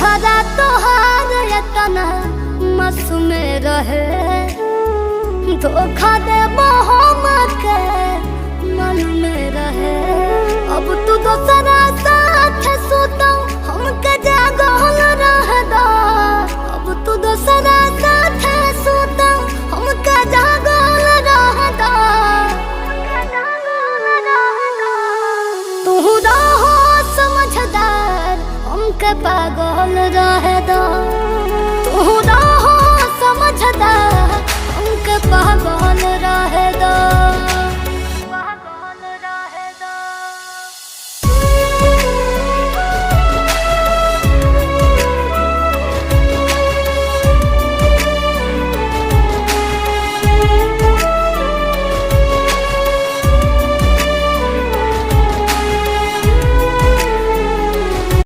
चेहरा तोहार इतना मासूम रहे, धोखा दे हम के मन में रहे। अब तू दोसरा साथ सुतो हमके जागल रह दो, अब तू दोसरा साथ सुतो हमके जागल रह दो। तू रहो समझदार हमके पागल रह